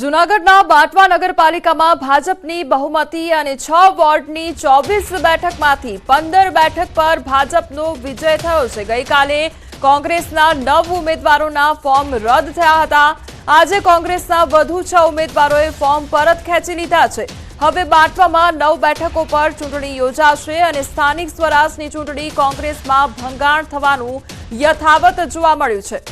જૂનાગઢના બાટવા નગરપાલિકામાં ભાજપની બહુમતી અને 6 વોર્ડની 24 બેઠકમાંથી 15 બેઠક પર ભાજપનો વિજય થયો છે। ગઈકાલે કોંગ્રેસના 9 ઉમેદવારોના ફોર્મ રદ થયા હતા। આજે કોંગ્રેસના વધુ 6 ઉમેદવારોએ ફોર્મ પરત ખેંચી લીધા છે। હવે બાટવામાં 9 બેઠકો પર ચૂંટણી યોજાશે અને સ્થાનિક સ્વરાજની ચૂંટણી કોંગ્રેસમાં ભંગાણ થવાનું યથાવત જોવા મળ્યું છે।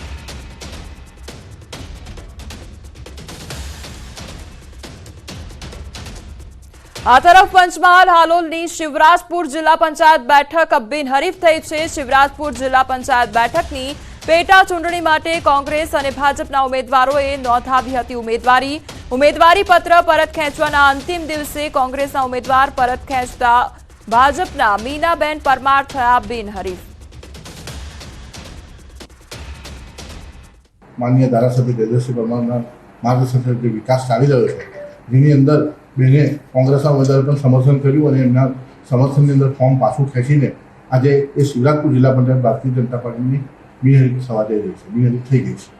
आ तरफ पंचमहाल हालोलनी शिवराजपुर जिला पंचायत बैठक बिनहरीफ थई छे। शिवराजपुर जिला पंचायत बैठकनी पेटा चूंटणी माटे कोंग्रेस अने भाजपना उमेदवारोए नोंधावी हती उमेदवारी पत्र परत खेंचवाना अंतिम दिवसे कोंग्रेसना उमेदवार परत खेंचता भाजपना मीनाबेन परमार थया बिनहरीफ। माननीय धारासभ्य तेजस्वी परमारना मार्गदर्शन हेठळ विकास चाली रह्यो छे, जेनी अंदर बेने कोंग्रेसना उमेदवार पण समर्थन कर्युं अने एमना समर्थननी अंदर फॉर्म पाछुं खेंचीने आजे ए शिवराजपुर जिला पंचायत भारतीय जनता पार्टीनी बिनहरीफ थवा जई रही छे, बिनहरीफ थई गई छे।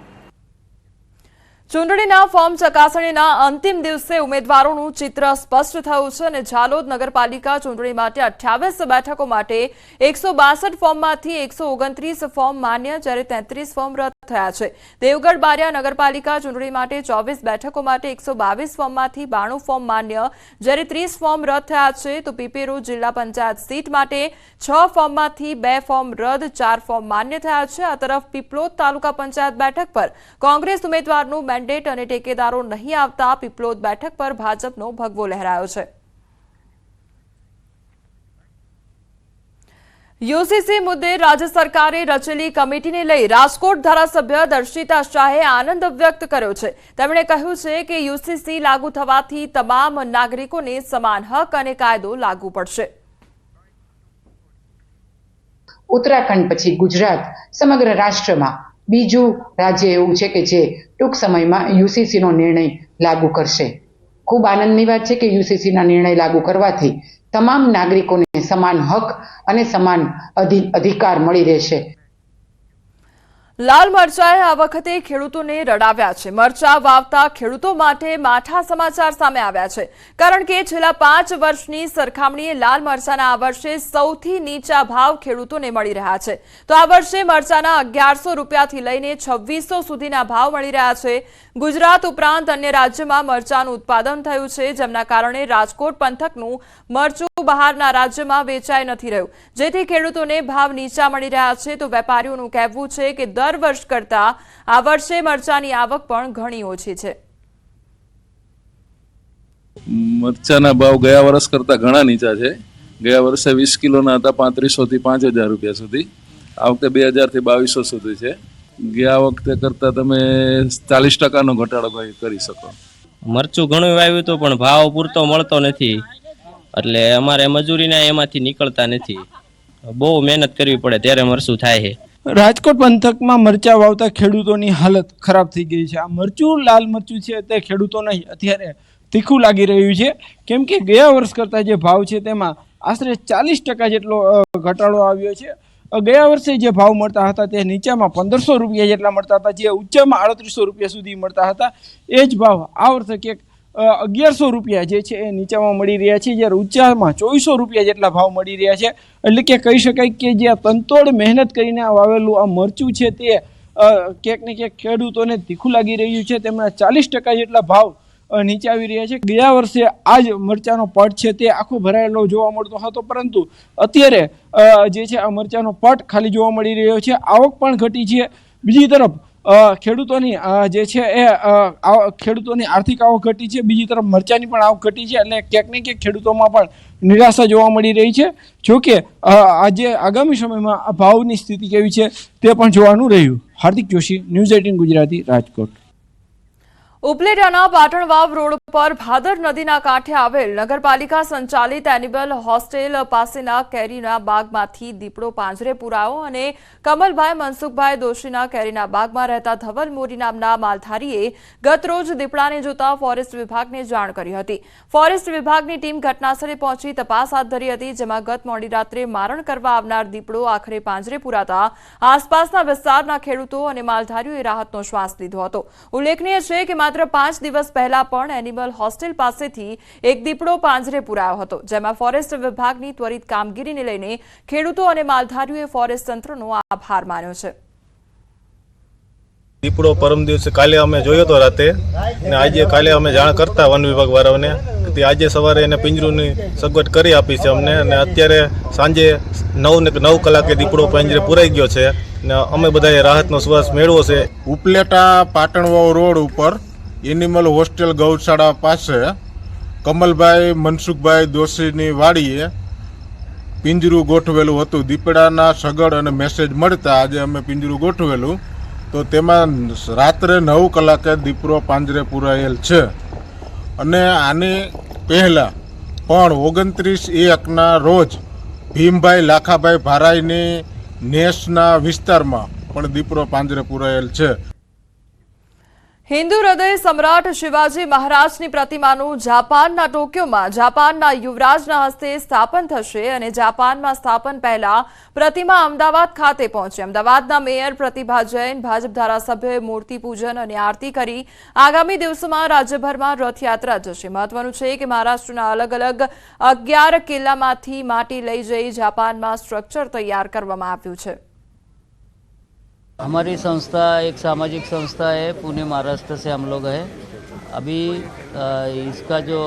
चूंटणीना फॉर्म चकासणीना अंतिम दिवसे उमेदवारोनुं चित्र स्पष्ट थयुं छे अने झालोद नगरपालिका चूंटणी माटे 28 बेठको माटे 162 फॉर्ममांथी 129 फॉर्म मान्य ज्यारे 33 फॉर्म रद थया छे। देवगढ़ बारिया नगरपालिका चूंटणी माटे 24 बेठको माटे 122 फॉर्ममांथी 92 फॉर्म मान्य ज्यारे 30 फॉर्म रद थया छे। तो पीपेरू जिला पंचायत सीट माटे 6 फॉर्ममांथी 2 फॉर्म रद 4 फॉर्म मान्य थया छे। आ तरफ पीपलोद तालुका पंचायत बेठक पर कोंग्रेस उमेदवारनुं मैंडेट अने टेकेदारो नहीं आवता पीपलोद बैठक पर भाजपनो भगवो लहरायो छे। यूसीसी मुद्दे राज्य सरकारे रचेली कमिटीने लई राजकोट धारासभ्य दर्शिता शाहे आनंद व्यक्त कर्यो छे। તેમણે કહ્યું છે કે यूसीसी लागू થવાથી તમામ નાગરિકોને સમાન હક અને કાયદો લાગુ પડશે। उत्तराखंड પછી ગુજરાત સમગ્ર રાષ્ટ્રમાં બીજું રાજ્ય એવું છે કે જે ટૂંક સમયમાં યુસીસી નો નિર્ણય લાગુ કરશે। ખૂબ આનંદની વાત છે કે યુસીસી ના નિર્ણય લાગુ કરવાથી તમામ નાગરિકોને સમાન હક અને સમાન અધિકાર મળી રહેશે। લાલ મરચાએ આ વખતે ખેડૂતોને રડાવ્યા છે। મરચા વાવતા ખેડૂતો માટે માઠા સમાચાર સામે આવ્યા છે, કારણ કે છેલ્લા 5 વર્ષની સરખામણીએ લાલ મરચાના આ વર્ષે સૌથી નીચા ભાવ ખેડૂતોને મળી રહ્યા છે। તો આ વર્ષે મરચાના 1100 રૂપિયાથી લઈને 2600 સુધીના ભાવ મળી રહ્યા છે। ગુજરાત ઉપરાંત અન્ય રાજ્યમાં મરચાનું ઉત્પાદન થયું છે, જેમના કારણે રાજકોટ પંથકનું મરચું બહારના રાજ્યમાં વેચાઈ નથી રહ્યું, જેથી ખેડૂતોને ભાવ નીચા મળી રહ્યા છે। તો વેપારીઓનું કહેવું છે કે દર વર્ષ કરતા આ વર્ષે મરચાની આવક પણ ઘણી ઓછી છે। મરચાના ભાવ ગયા વર્ષ કરતા ઘણા નીચા છે। ગયા વર્ષે 20 કિલોના હતા 3500 થી 5000 રૂપિયા સુધી, આ વખતે 2000 થી 2200 સુધી છે। ગયા વખતે કરતા તમે 40% ઘટાડો કરી શકો। મરચું ઘણું વાવ્યું હતું પણ ભાવ પૂરતો મળતો નથી, એટલે અમારે મજૂરીના એમાંથી નીકળતા નથી। બહુ મહેનત કરવી પડે ત્યારે મરચું થાય છે। રાજકોટ પંથકમાં મરચા વાવતા ખેડૂતોની હાલત ખરાબ થઈ ગઈ છે। આ મરચું લાલ મરચું છે તે ખેડૂતોને અત્યારે તીખું લાગી રહ્યું છે, કેમ કે ગયા વર્ષ કરતા જે ભાવ છે તેમાં આશરે 40% જેટલો ઘટાડો આવ્યો છે। ગયા વર્ષે જે ભાવ મળતા હતા તે નીચામાં 1500 રૂપિયા જેટલા મળતા હતા, જે ઉચ્ચમાં 3800 રૂપિયા સુધી મળતા હતા। એ જ ભાવ આ વર્ષે ક્યાંક 1100 રૂપિયા જે છે એ નીચામાં મળી રહ્યા છે, જ્યારે ઊંચામાં 2400 રૂપિયા જેટલા ભાવ મળી રહ્યા છે। એટલે કે કહી શકાય કે જે તનતોડ મહેનત કરીને વાવેલું આ મરચું છે તે ક્યાંક ને ક્યાંક ખેડૂતોને તીખું લાગી રહ્યું છે। તેમના 40% જેટલા ભાવ નીચે આવી રહ્યા છે। ગયા વર્ષે આ જ મરચાનો પટ છે તે આખો ભરાયેલો જોવા મળતો હતો, પરંતુ અત્યારે જે છે આ મરચાનો પટ ખાલી જોવા મળી રહ્યો છે। આવક પણ ઘટી છે। બીજી તરફ ખેડૂતોની જે છે એ ખેડૂતોની આર્થિક આવક ઘટી છે, બીજી તરફ મરચાની પણ આવક ઘટી છે, એટલે ક્યાંક ને ક્યાંક ખેડૂતોમાં પણ નિરાશા જોવા મળી રહી છે। જોકે આજે આગામી સમયમાં આ ભાવની સ્થિતિ કેવી છે તે પણ જોવાનું રહ્યું। હાર્દિક જોશી, ન્યૂઝ 18 ગુજરાતી, રાજકોટ। ઉપલેટાના પાટણવાવ રોડ પર ભાદર નદીના કાંઠે આવેલ નગરપાલિકા સંચાલિત એનિમલ હોસ્ટેલ પાસેના કેરીના બાગમાંથી દીપડો પાંજરે પુરાયો અને કમલભાઈ મનસુખભાઈ દોશીના કેરીના બાગમાં રહેતા ધવલ મોરી નામના માલધારીએ ગતરોજ દીપડાને જોતા ફોરેસ્ટ વિભાગને જાણ કરી હતી। ફોરેસ્ટ વિભાગની ટીમ ઘટનાસ્થળે પહોંચી તપાસ હાથ ધરી હતી, જેમાં ગત મોડી રાત્રે મારણ કરવા આવનાર દીપડો આખરે પાંજરે પુરાતા આસપાસના વિસ્તારના ખેડૂતો અને માલધારીઓએ રાહતનો શ્વાસ લીધો હતો। ઉલ્લેખનીય છે કે માત્ર 5 દિવસ પહેલા પણ એનિમલ હોસ્ટેલ પાસેથી એક દીપડો પાંજરે પુરાયો હતો, જેમાં ફોરેસ્ટ વિભાગની ત્વરિત કામગીરીને લઈને ખેડૂતો અને માલધારીઓએ ફોરેસ્ટ તંત્રનો આભાર માન્યો છે. દીપડો પરમ દિવસે કાલે અમે જોયો હતો રાતે, ને આજે કાલે અમે જાણ કરતા વન વિભાગ વાળાઓને કે આજે સવારે એને પિંજરુની સગવડ કરી આપી છે અમને, અને અત્યારે સાંજે 9 કલાકે દીપડો પિંજરે પુરાઈ ગયો છે ને અમે બધાએ રાહતનો શ્વાસ મેળવ્યો છે. ઉપલેટા પાટણવાવ રોડ ઉપર એનિમલ હોસ્ટેલ ગૌશાળા પાસે કમલભાઈ મનસુખભાઈ દોશીની વાડીએ પિંજરું ગોઠવેલું હતું. દીપડાના સગડ અને મેસેજ મળતા આજે અમે પિંજરું ગોઠવેલું, તો તેમાં રાત્રે 9 કલાકે દીપડો પાંજરે પુરાયેલ છે. અને આની પહેલાં પણ 29/1ના રોજ ભીમભાઈ લાખાભાઈ ભારાઈની નેસના વિસ્તારમાં પણ દીપડો પાંજરે પુરાયેલ છે. હિન્દુ હૃદય સમ્રાટ શિવાજી મહારાજની પ્રતિમાનું જાપાનના ટોક્યોમાં જાપાનના યુવરાજના હસ્તે સ્થાપન થશે અને જાપાનમાં સ્થાપન પહેલા પ્રતિમા અમદાવાદ ખાતે પહોંચી. અમદાવાદના મેયર પ્રતિભા જૈન, ભાજપ ધારાસભ્યોએ મૂર્તિ પૂજન અને આરતી કરી આગામી દિવસોમાં રાજ્યભરમાં રથયાત્રા જશે. મહત્વનું છે કે મહારાષ્ટ્રના અલગ અલગ 11 કિલ્લામાંથી માટી લઈ જઈ જાપાનમાં સ્ટ્રક્ચર તૈયાર કરવામાં આવ્યું છે. हमारी संस्था एक सामाजिक संस्था है, पुणे महाराष्ट्र से हम लोग हैं. अभी इसका जो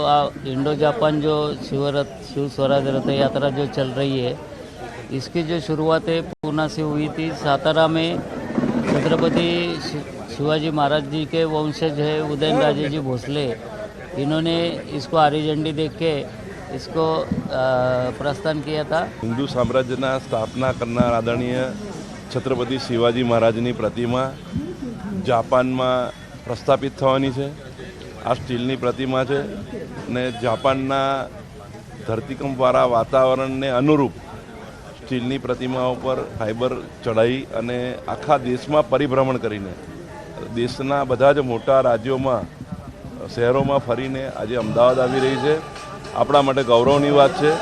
इंडो जापान जो शिव स्वराज रथ यात्रा जो चल रही है, इसकी जो शुरुआत है पूना से हुई थी. सातारा में छत्रपति शिवाजी महाराज जी के वंशज है उदयन राजे जी भोसले, इन्होंने इसको हरी झंडी देख के इसको प्रस्थान किया था. हिंदू साम्राज्यना स्थापना करनार आदरणीय छत्रपति शिवाजी महाराजनी प्रतिमा जापाનમાં પ્રસ્થાપિત થવાની છે. આ સ્ટીલની પ્રતિમા છે ને જાપાનના ધરતીકંપવાળા વાતાવરણને અનુરૂપ સ્ટીલની પ્રતિમાઓ પર ફાઇબર ચડાવી અને આખા દેશમાં પરિભ્રમણ કરીને દેશના બધા જ મોટા રાજ્યોમાં શહેરોમાં ફરીને આજે અમદાવાદ આવી રહી છે. આપણા માટે ગૌરવની વાત છે.